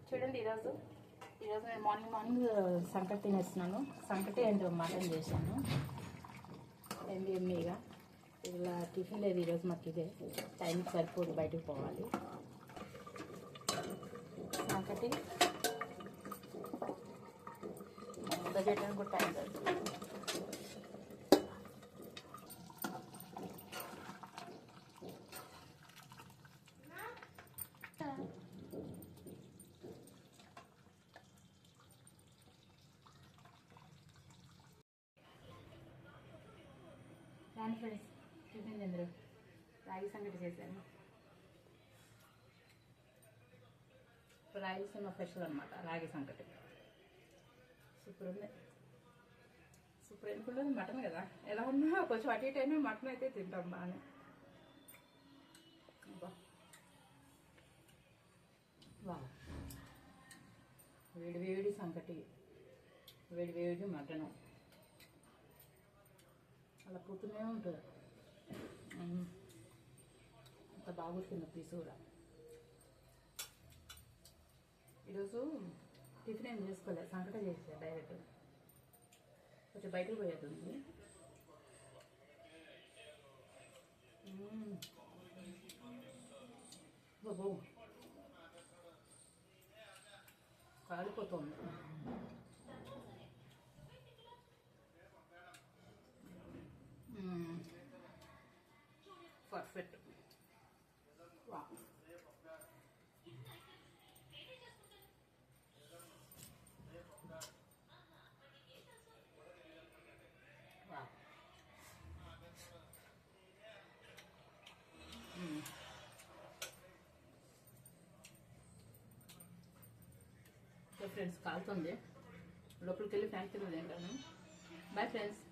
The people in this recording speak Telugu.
చూడండి ఈరోజు నేను మార్నింగ్ సంకటి తినేస్తున్నాను. సంకటి అండ్ మటన్ చేశాను ఎమ్మీగా. ఇలా టిఫిన్ లేదు ఈరోజు మాకు, ఇదే టైంకి సరిపోదు, బయటకు పోవాలి. సంకటి ముద్ద చేయడానికి కూడా టైం సరిపోదు. రాని ఫ్రెండ్స్, టిఫిన్ తిందరు. రాగి సంగటి చేశాను. రాయలసీమ స్పెషల్ అనమాట రాగి సంగటి. సూపర్ ఉంది. సూపర్ ఎందుకుంటుంది, మటన్ కదా. ఎలా ఉన్నా కొంచెం అటు ఇటు అయినా మటన్ అయితే తింటాం బాగానే. వా, వేడి వేడి సంగటి, వేడి వేడి మటను అలా పుట్టునే ఉంటుంది. అంత బాగుంటుంది పీసు కూడా. ఈరోజు టిఫిన్ ఏం చేసుకోలేదు, సంకట చేసా డైరెక్ట్. కొంచెం బయటకు పోయేది ఉంది. బాబు కాలిపోతుంది. పర్ఫెక్ట్. వా, ఫ్రెండ్స్ కాలుతుంది, లోపలికి వెళ్ళి ఫ్యాన్ కింద తింటాను. Bye friends.